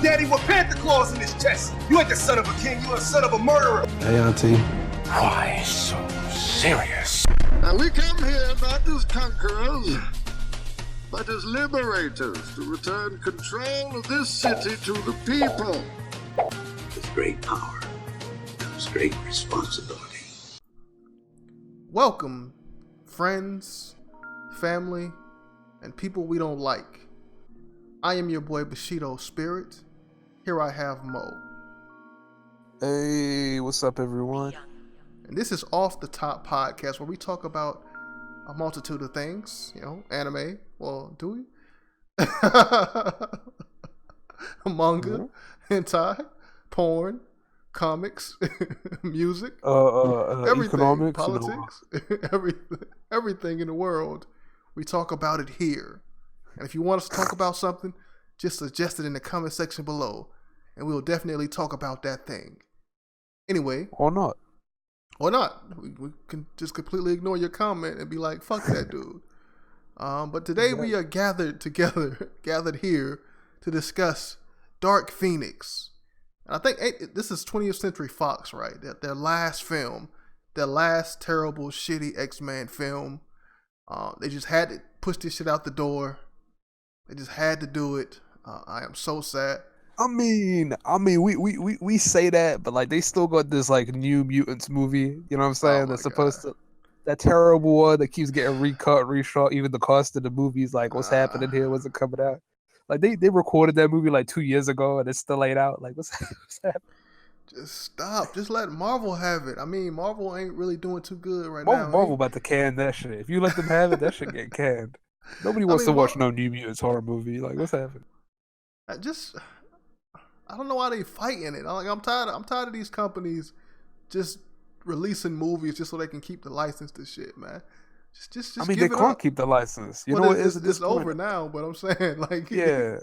got daddy with panther claws in his chest. You ain't the son of a king, you a son of a murderer. Hey, Auntie. Why so serious? Now we come here not as conquerors, but as liberators to return control of this city to the people. With great power comes great responsibility. Welcome, friends, family, and people we don't like. I am your boy Bushido Spirit. Here I have Mo. Hey, what's up, everyone? And this is Off the Top Podcast, where we talk about a multitude of things. You know, anime. Well, do we? Manga, hentai, porn, comics, music, everything, economics, politics, everything in the world. We talk about it here. And if you want us to talk about something, just suggest it in the comment section below, and we will definitely talk about that thing. Anyway. Or not. Or not. We can just completely ignore your comment and be like, fuck that dude. But today we are gathered here to discuss Dark Phoenix. And I think this is 20th Century Fox, right? Their last film, their last terrible, shitty X-Men film. They just had to push this shit out the door. They just had to do it. I am so sad. I mean, we say that, but like they still got this like New Mutants movie. You know what I'm saying? That's supposed to that terrible one that keeps getting recut, reshot. Even the cost of the movie's like, what's happening here? What's it coming out? Like they recorded that movie like 2 years ago and it's still laid out. Like what's happening? Just stop. Just let Marvel have it. I mean, Marvel ain't really doing too good right now. Marvel right? about to can that shit. If you let them have it, that shit get canned. Nobody wants to watch no New Mutants horror movie. Like, what's happening? I don't know why they fighting it. I'm tired of these companies just releasing movies just so they can keep the license to shit, man. Just I mean, they can't keep the license. You know what it is at this point? It's over now, but I'm saying, like... Yeah.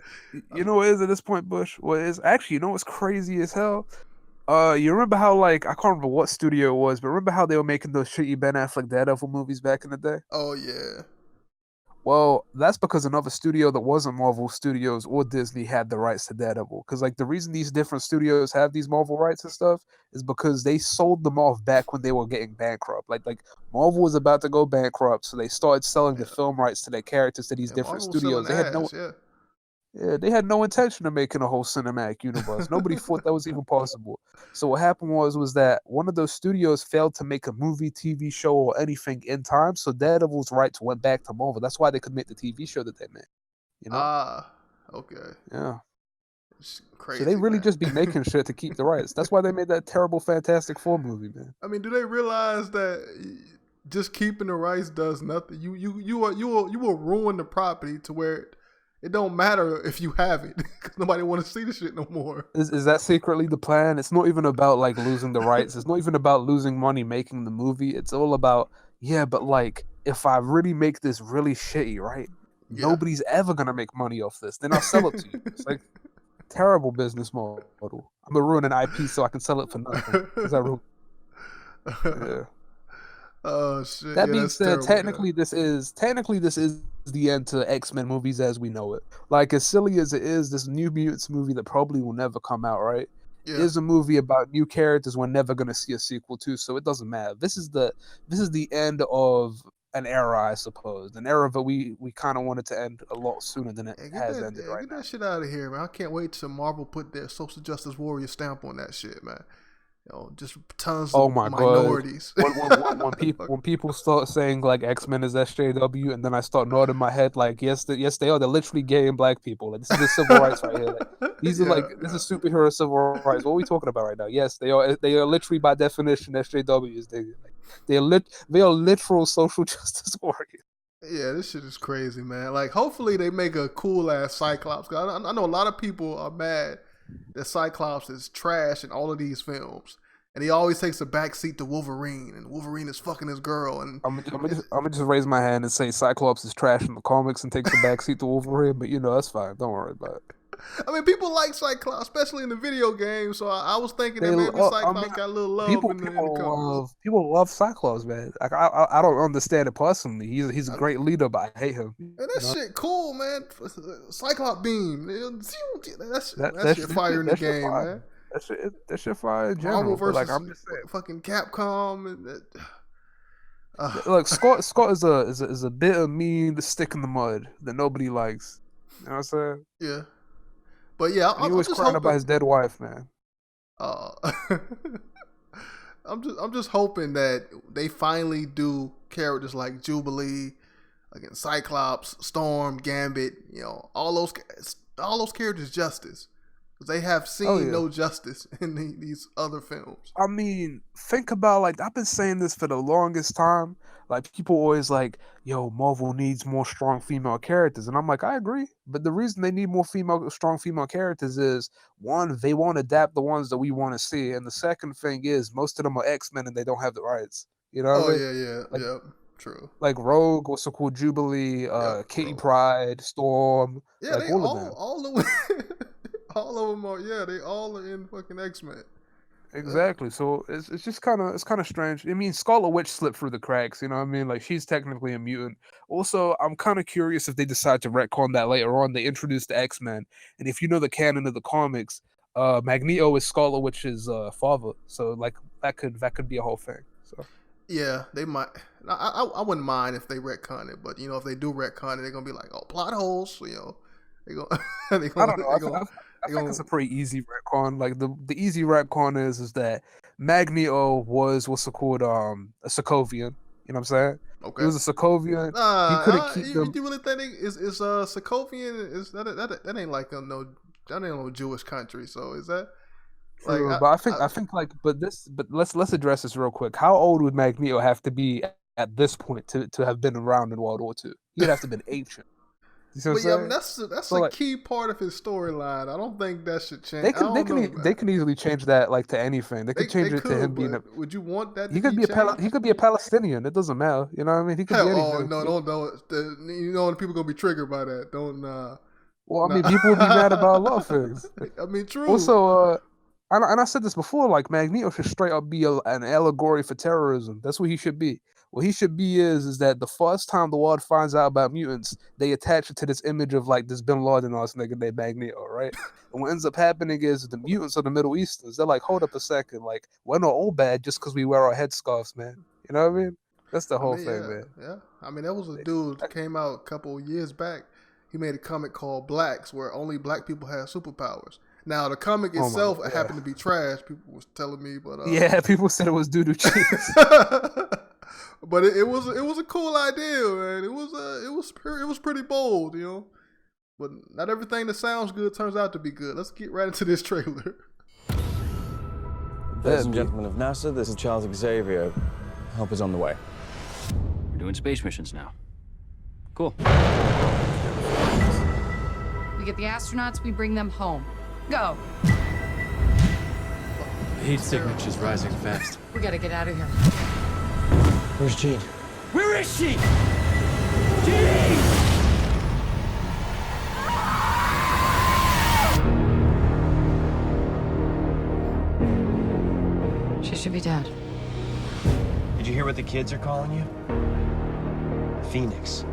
You know what it is at this point, Bush? What is... Actually, you know what's crazy as hell? You remember how, like, I can't remember what studio it was, but remember how they were making those shitty Ben Affleck Daredevil movies back in the day? Oh, yeah. Well, that's because another studio that wasn't Marvel Studios or Disney had the rights to Daredevil. Because, like, the reason these different studios have these Marvel rights and stuff is because they sold them off back when they were getting bankrupt. Like Marvel was about to go bankrupt, so they started selling the film rights to their characters to these different studios. They had no intention of making a whole cinematic universe. Nobody thought that was even possible. So what happened was that one of those studios failed to make a movie, TV show, or anything in time. So Daredevil's rights went back to Marvel. That's why they could make the TV show that they made. You know? Okay. Yeah. It's crazy. So they really just be making shit to keep the rights. That's why they made that terrible Fantastic Four movie, man. I mean, do they realize that just keeping the rights does nothing? You will ruin the property to where it don't matter if you have it, because nobody want to see the shit no more. Is that secretly the plan? It's not even about like losing the rights. It's not even about losing money making the movie. It's all about, but like if I really make this really shitty, right? Yeah. Nobody's ever gonna make money off this. Then I'll sell it to you. It's like terrible business model. I'm gonna ruin an IP so I can sell it for nothing. Yeah. Oh shit! That being said, technically this is the end to X-Men movies as we know it. Like as silly as it is, this New Mutants movie that probably will never come out, right? Yeah. Is a movie about new characters we're never gonna see a sequel to, so it doesn't matter. This is the end of an era, I suppose. An era that we kind of wanted to end a lot sooner than it has ended right now. Get that shit out of here, man! I can't wait till Marvel put their social justice warrior stamp on that shit, man. Just tons of minorities. when people start saying like X-Men is SJW, and then I start nodding my head like yes they are. They're literally gay and black people. Like this is the civil rights right here. Like, these are this is superhero civil rights. What are we talking about right now? Yes, they are. They are literally by definition SJWs. They are literal social justice warriors. Yeah, this shit is crazy, man. Like hopefully they make a cool ass Cyclops. Cause I know a lot of people are mad that Cyclops is trash in all of these films, and he always takes a backseat to Wolverine, and Wolverine is fucking his girl. And I'm gonna just raise my hand and say Cyclops is trash in the comics and takes a backseat to Wolverine, but that's fine. Don't worry about it. I mean, people like Cyclops, especially in the video game. So I was thinking that maybe Cyclops got a little love in the comics. People love Cyclops, man. Like I don't understand it personally. He's a great leader, but I hate him. And that shit cool, man. Cyclops beam. That shit fire in the game, man. That shit fire in general. Marvel versus like, I'm just saying, fucking Capcom. And look, Scott is a bitter, mean stick in the mud that nobody likes. You know what I'm saying? Yeah. But yeah, he was crying about his dead wife, man. I'm just hoping that they finally do characters like Jubilee, again Cyclops, Storm, Gambit, all those characters justice. Because they have seen no justice in these other films. I mean, think about, like, I've been saying this for the longest time. Like, people always like, yo, Marvel needs more strong female characters. And I'm like, I agree. But the reason they need more strong female characters is, one, they won't adapt the ones that we want to see. And the second thing is, most of them are X-Men and they don't have the rights. You know what I mean? Yeah. True. Like Rogue, what's so cool, Jubilee, Kitty Pryde, Storm. Yeah, like, they all of them. All of them are, they all are in fucking X-Men. Exactly. So it's just kind of strange. I mean, Scarlet Witch slipped through the cracks. You know what I mean? Like, she's technically a mutant. Also, I'm kind of curious if they decide to retcon that later on. They introduced the X-Men, and if you know the canon of the comics, Magneto is Scarlet Witch's father. So like that could be a whole thing. So yeah, they might. I wouldn't mind if they retcon it, but if they do retcon it, they're gonna be like, oh, plot holes. So, they go. I don't know. I think it's a pretty easy retcon. Like the easy retcon is that Magneto was what's it called a Sokovian. You know what I'm saying? Okay. He was a Sokovian. He couldn't keep them. You really think is Sokovian? Is that ain't like that ain't no Jewish country? So is that? Like, but I think but let's address this real quick. How old would Magneto have to be at this point to have been around in World War II? He'd have to have been ancient. You see what I'm saying? I mean, that's a key part of his storyline. I don't think that should change. They can easily change that like to anything. They could change it to him being a. Would you want that? He could be a Palestinian. It doesn't matter. You know what I mean? He could be anything. Oh no! People gonna be triggered by that. Don't. Well, I mean, people would be mad about a lot of things. I mean, true. Also, and I said this before. Like, Magneto should straight up be an allegory for terrorism. That's what he should be. What he should be is that the first time the world finds out about mutants, they attach it to this image of like this Bin Laden or this nigga named Magneto, right? And what ends up happening is the mutants are the Middle Easterns. They're like, hold up a second, like, we're not all bad just because we wear our headscarves, man. You know what I mean? That's the whole thing, man. Yeah. I mean, there was a dude that came out a couple years back. He made a comic called Blacks, where only black people have superpowers. Now, the comic itself happened to be trash. People was telling me, but yeah, people said it was doo-doo cheese. But it was a cool idea, man. It was pretty bold, But not everything that sounds good turns out to be good. Let's get right into this trailer. Ladies and gentlemen of NASA, this is Charles Xavier. Help is on the way. We're doing space missions now. Cool. We get the astronauts, we bring them home. Go. The heat signature's rising fast. We gotta get out of here. Where's Jean? Where is she? Jean! She should be dead. Did you hear what the kids are calling you? Phoenix.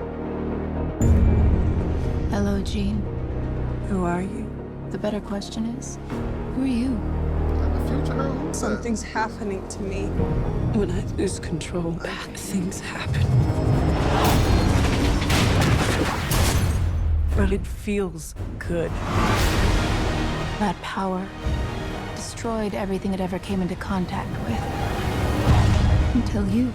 Hello, Jean. Who are you? The better question is, who are you? Something's happening to me. When I lose control, bad things happen. But it feels good. That power destroyed everything it ever came into contact with. Until you.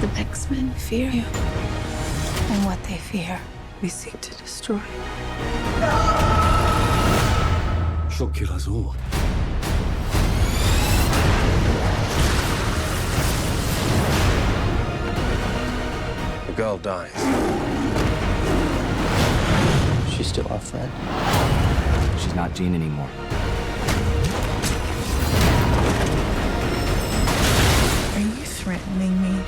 The X-Men fear you. And what they fear, we seek to destroy. She'll kill us all. The girl dies. She's still our friend. She's not Jean anymore. Are you threatening me?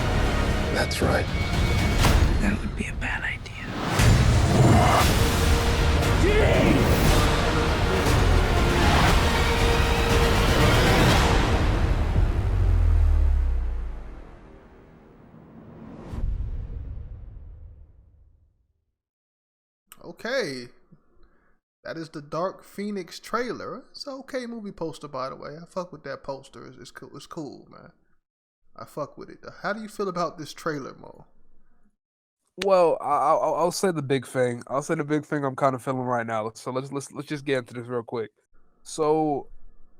That's right. That would be a bad idea. Jean! Okay. That is the Dark Phoenix trailer. It's an okay movie poster, by the way. I fuck with that poster. It's cool. It's cool, man. I fuck with it. How do you feel about this trailer, Mo? Well, I'll say the big thing. I'll say the big thing I'm kind of feeling right now. So let's just get into this real quick. So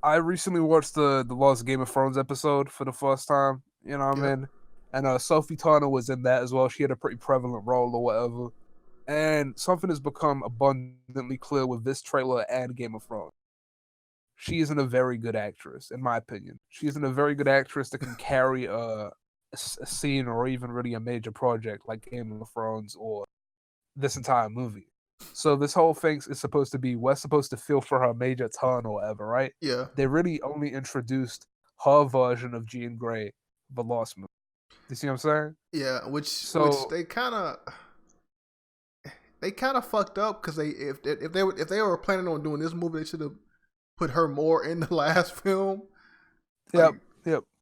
I recently watched the Lost Game of Thrones episode for the first time. You know what I mean? And Sophie Turner was in that as well. She had a pretty prevalent role or whatever. And something has become abundantly clear with this trailer and Game of Thrones. She isn't a very good actress, in my opinion. She isn't a very good actress that can carry a scene or even really a major project like Game of Thrones or this entire movie. So this whole thing is supposed to be, we're supposed to feel for her major turn or whatever, right? Yeah. They really only introduced her version of Jean Grey, the Lost movie. You see what I'm saying? Yeah, which they kind of fucked up because if they were planning on doing this movie, they should have put her more in the last film. Yep.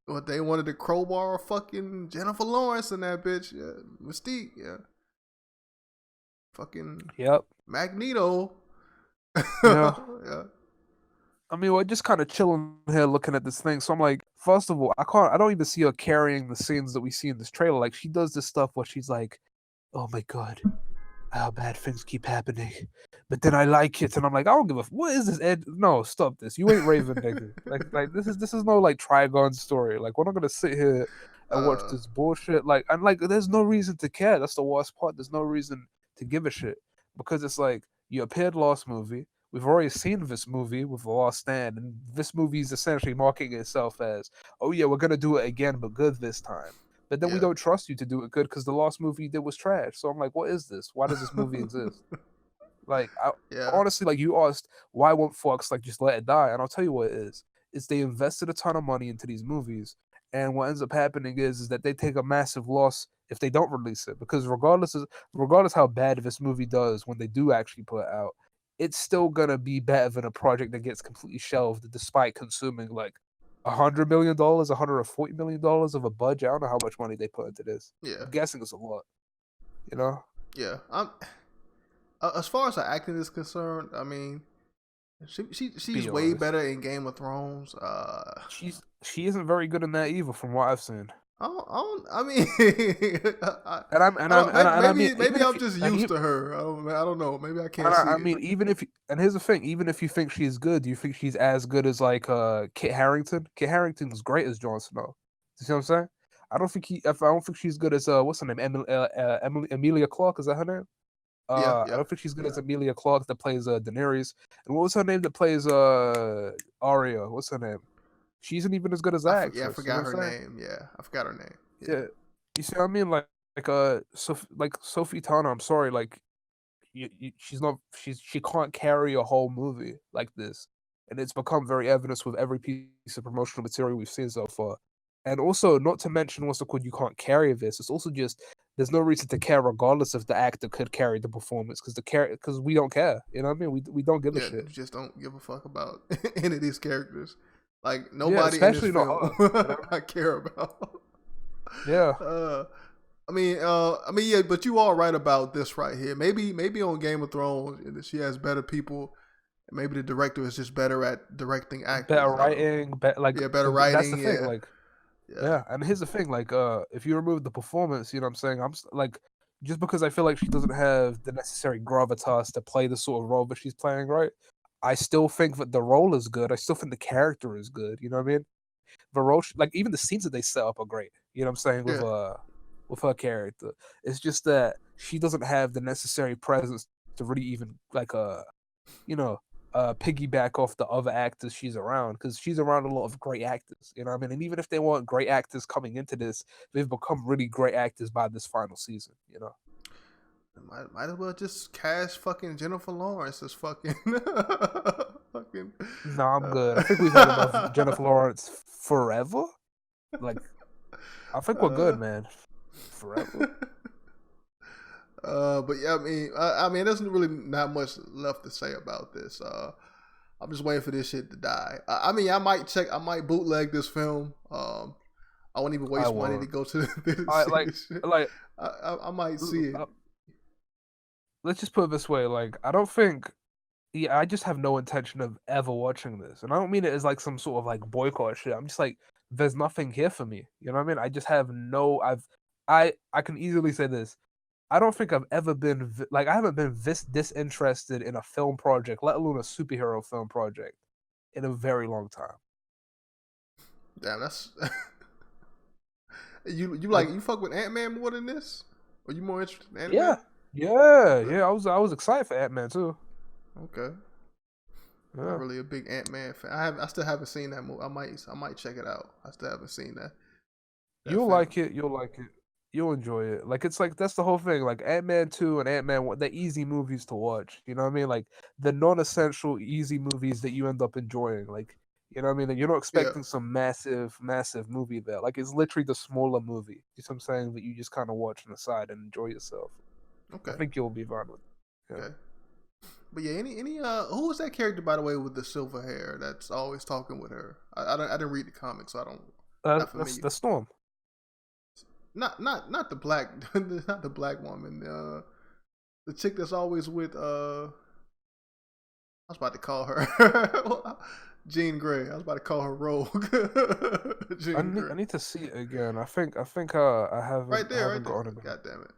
But they wanted to crowbar fucking Jennifer Lawrence in that bitch, Mystique, fucking Magneto. Yeah. Yeah. I mean, we're just kind of chilling here looking at this thing. So I'm like, first of all, I don't even see her carrying the scenes that we see in this trailer. Like, she does this stuff where she's like, oh my God, how bad things keep happening. But then I like it. And I'm like, I don't give a what is this, Ed? No, stop this. You ain't Raven, nigga. Like this is no like Trigon story. Like, we're not gonna sit here and watch this bullshit. Like, and like there's no reason to care. That's the worst part. There's no reason to give a shit. Because it's like you appeared last movie. We've already seen this movie with The Last Stand, and this movie is essentially marketing itself as, oh yeah, we're gonna do it again, but good this time. But then we don't trust you to do it good because the last movie you did was trash. So I'm like, what is this? Why does this movie exist? Like, honestly, like you asked, why won't Fox like just let it die? And I'll tell you what it is. It's they invested a ton of money into these movies, and what ends up happening is that they take a massive loss if they don't release it. Because regardless how bad this movie does when they do actually put it out, it's still gonna be better than a project that gets completely shelved despite consuming like $100 million, $140 million of a budget. I don't know how much money they put into this. Yeah, I'm guessing it's a lot. You know? Yeah. As far as her acting is concerned, I mean, she's way better in Game of Thrones. She isn't very good in that either, from what I've seen. I mean, maybe I'm just used to her. I don't know. Maybe I can't. I mean, here's the thing: even if you think she's good, do you think she's as good as like Kit Harington? Kit Harington was great as Jon Snow. You see what I'm saying? I don't think she's good as what's her name? Emilia Clarke, is that her name? I don't think she's good as Emilia Clarke that plays Daenerys. And what was her name that plays Arya? What's her name? She isn't even as good as that. I forgot her name. Yeah, I forgot her name. Yeah. You see what I mean? Like Sophie Turner, I'm sorry, like she can't carry a whole movie like this. And it's become very evident with every piece of promotional material we've seen so far. And also, not to mention what's called, you can't carry this. It's also just there's no reason to care, regardless if the actor could carry the performance, because we don't care. You know what I mean? We don't give a shit. We just don't give a fuck about any of these characters. Like nobody, especially in this film, I care about. Yeah. I mean, yeah, but you are right about this right here. Maybe on Game of Thrones, she has better people. Maybe the director is just better at directing actors. Better writing, better writing. That's the thing. Like, yeah. And here's the thing. Like, if you remove the performance, you know what I'm saying? I'm like, just because I feel like she doesn't have the necessary gravitas to play the sort of role that she's playing, right? I still think that the role is good. I still think the character is good. You know what I mean? The role, like even the scenes that they set up are great. You know what I'm saying? With her character, it's just that she doesn't have the necessary presence to really even like piggyback off the other actors she's around, because she's around a lot of great actors. You know what I mean? And even if they weren't great actors coming into this, they've become really great actors by this final season. You know. Might as well just cast fucking Jennifer Lawrence as fucking. No, I'm good. I think we've had enough Jennifer Lawrence forever. Like, I think we're good, man. Forever. But yeah, I mean, there's really not much left to say about this. I'm just waiting for this shit to die. I mean, I might bootleg this film. I won't even waste money to go to the theater. I might see it. let's just put it this way. Like, I don't think. Yeah, I just have no intention of ever watching this, and I don't mean it as like some sort of like boycott shit. I'm just like, there's nothing here for me. You know what I mean? I just have no. I can easily say this. I don't think I've ever been like I haven't been this disinterested in a film project, let alone a superhero film project, in a very long time. Damn, that's you fuck with Ant-Man more than this? Are you more interested in Ant-Man? Yeah. I was excited for Ant-Man too. Okay. Yeah. Not really a big Ant-Man fan. I still haven't seen that movie. I might check it out. I still haven't seen that. You'll like it. You'll like it. You'll enjoy it. Like it's like that's the whole thing. Like Ant-Man 2 and Ant-Man 1, they're easy movies to watch. You know what I mean? Like the non-essential easy movies that you end up enjoying. Like you know what I mean? And you're not expecting some massive movie there. Like it's literally the smaller movie. You know what I'm saying? That you just kind of watch on the side and enjoy yourself. Okay. I think you'll be fine with it. Yeah. Okay. But yeah, any who was that character, by the way, with the silver hair that's always talking with her? I didn't read the comics, so I don't. That's the Storm. Not the black, not the black woman. The chick that's always with I was about to call her Jean Grey. I was about to call her Rogue. I need to see it again. I think I haven't right there, right there. God damn it.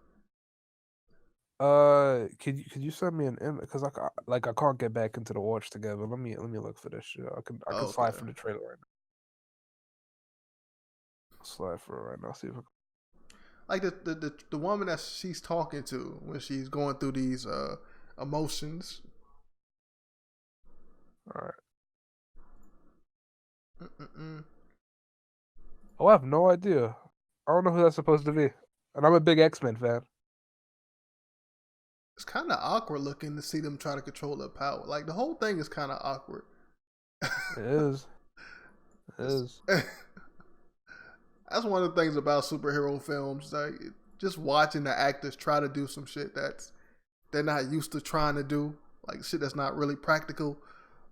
Could you send me an image? Because I can't get back into the watch together. Let me look for this shit. I can slide for the trailer right now. I'll slide for it right now. See if like the woman that she's talking to when she's going through these emotions. All right. Oh, I have no idea. I don't know who that's supposed to be, and I'm a big X-Men fan. It's kind of awkward looking to see them try to control their power. Like the whole thing is kind of awkward. It is. It is. That's one of the things about superhero films. Like just watching the actors try to do some shit that's they're not used to trying to do. Like shit that's not really practical.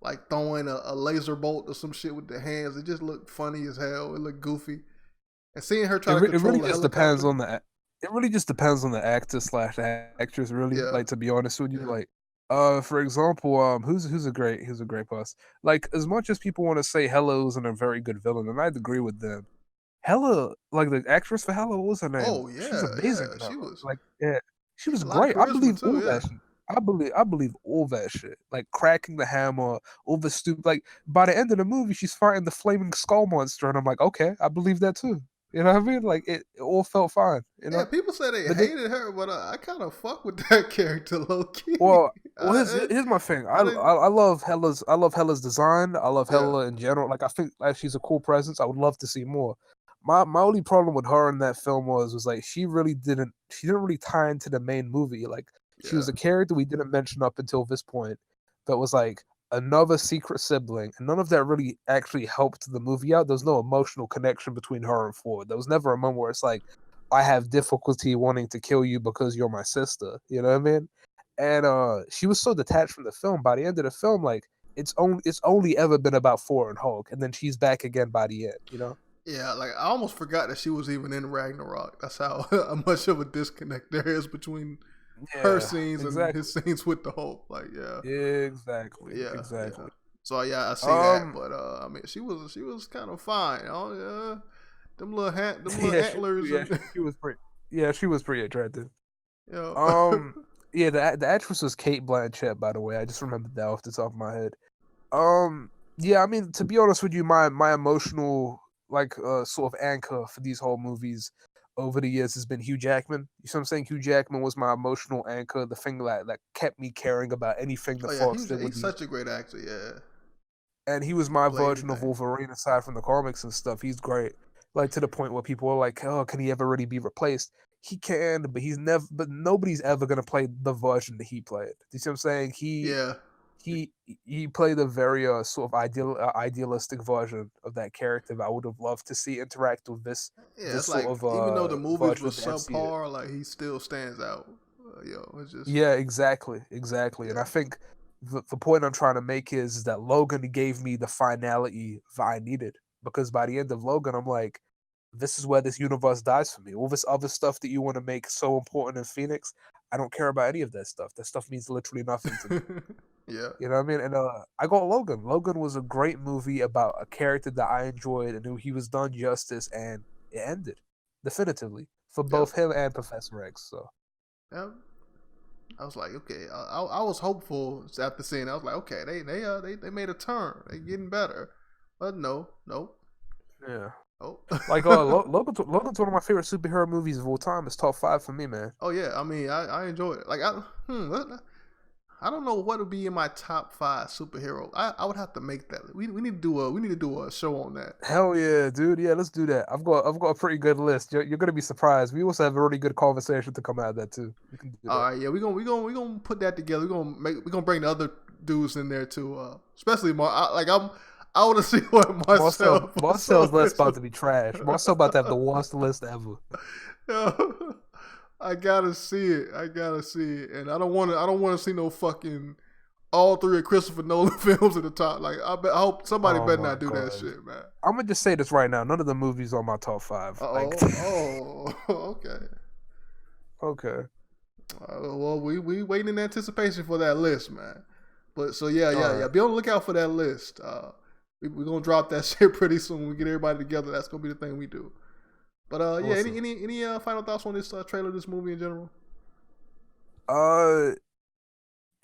Like throwing a laser bolt or some shit with their hands. It just looked funny as hell. It looked goofy. And seeing her try to control it really the just helicopter. depends on the. It really just depends on the actor / actress. Really, like to be honest with you, like for example, who's a great boss. Like as much as people want to say Hela's a very good villain, and I'd agree with them. Hela, like the actress for Hela, what was her name? Oh yeah, she was amazing. Yeah, she was like she was great. I believe all that shit. I believe all that shit. Like cracking the hammer, all the stupid. Like by the end of the movie, she's fighting the flaming skull monster, and I'm like, okay, I believe that too. You know what I mean? Like it all felt fine. You know? Yeah, people say they hated her, but I kind of fuck with that character low key. Well, here's my thing. I love Hela's design. I love Hela in general. Like I think like she's a cool presence. I would love to see more. My only problem with her in that film was like she didn't really tie into the main movie. Like she was a character we didn't mention up until this point. That was like another secret sibling, and none of that really actually helped the movie out. There was no emotional connection between her and Ford. There was never a moment where it's like, I have difficulty wanting to kill you because you're my sister. You know what I mean? And she was so detached from the film. By the end of the film, like it's only ever been about Ford and Hulk, and then she's back again by the end. You know? Yeah, like I almost forgot that she was even in Ragnarok. That's how much of a disconnect there is between her scenes and his scenes with the Hulk. Like, exactly. Yeah. Exactly. So yeah, I see that. But I mean, she was kind of fine. Oh yeah, them little antlers. She was pretty. Yeah, she was pretty attractive. Yeah. Yeah. The actress was Kate Blanchett, by the way. I just remembered that off the top of my head. Yeah. I mean, to be honest with you, my emotional sort of anchor for these whole movies over the years has been Hugh Jackman. You see what I'm saying? Hugh Jackman was my emotional anchor, the thing that kept me caring about anything that Fox did. He's such a great actor, yeah. And he was my version of Wolverine aside from the comics and stuff. He's great. Like to the point where people are like, oh, can he ever really be replaced? He can, but but nobody's ever gonna play the version that he played. You see what I'm saying? He played a very sort of idealistic version of that character that I would have loved to see interact with this. Yeah, this it's sort like of, even though the movies were subpar, subpar, like he still stands out. It's just exactly. Yeah. And I think the point I'm trying to make is that Logan gave me the finality that I needed, because by the end of Logan, I'm like, this is where this universe dies for me. All this other stuff that you want to make so important in Phoenix, I don't care about any of that stuff. That stuff means literally nothing to me. Yeah. You know what I mean? And I got Logan. Logan was a great movie about a character that I enjoyed and knew he was done justice, and it ended definitively for both him and Professor X. So yeah. I was like, okay. I was hopeful after seeing it. I was like, okay, they made a turn. They getting better. But no. yeah. Oh. Like Logan's one of my favorite superhero movies of all time. It's top 5 for me, man. Oh yeah, I mean, I enjoyed it. Like I don't know what would be in my top 5 superhero. I would have to make that. We need to do a show on that. Hell yeah, dude. Yeah, let's do that. I've got a pretty good list. You're gonna be surprised. We also have a really good conversation to come out of that too. We can do that. All right, yeah, we gonna put that together. We gonna bring the other dudes in there too. Especially I want to see what Marcel's list about to be trash. Marcel about to have the worst list ever. I gotta see it. And I don't want to see no fucking all 3 of Christopher Nolan films at the top. Like I hope somebody better not do that shit, man. I'm gonna just say this right now. None of the movies are on my top 5. Okay. Okay. Well, we waiting in anticipation for that list, man. But so yeah. Be on the lookout for that list. We're gonna drop that shit pretty soon. When we get everybody together. That's gonna be the thing we do. But awesome. Yeah, any final thoughts on this trailer, this movie in general?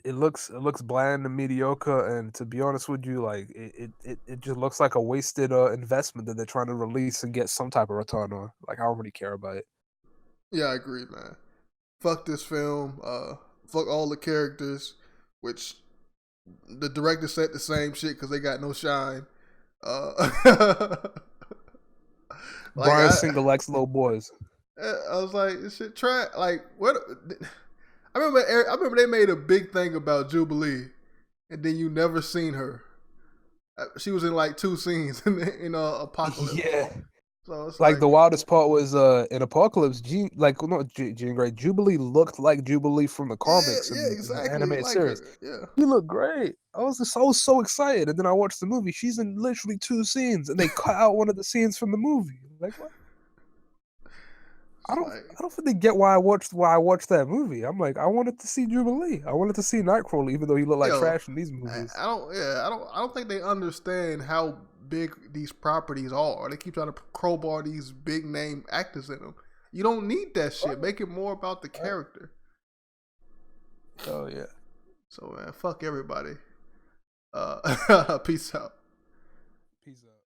It looks bland and mediocre, and to be honest with you, like it just looks like a wasted investment that they're trying to release and get some type of return on. Like I don't really care about it. Yeah, I agree, man. Fuck this film. Fuck all the characters, which the director said the same shit because they got no shine. Brian Singer likes little boys. I was like, this shit trash. Like, what? I remember they made a big thing about Jubilee, and then you never seen her. She was in like 2 scenes in Apocalypse. Yeah. So it's like the wildest part was in Apocalypse, Jean Grey. Jubilee looked like Jubilee from the comics and exactly. the animated series. Yeah. You look great. I was so excited, and then I watched the movie. She's in literally 2 scenes, and they cut out one of the scenes from the movie. Like what? I don't really get why I watched that movie. I'm like, I wanted to see Jubilee. I wanted to see Nightcrawler, even though he looked like trash in these movies. I don't think they understand how big these properties are. They keep trying to crowbar these big name actors in them. You don't need that shit. Make it more about the character. Oh yeah. So man, fuck everybody. Peace out. Peace out.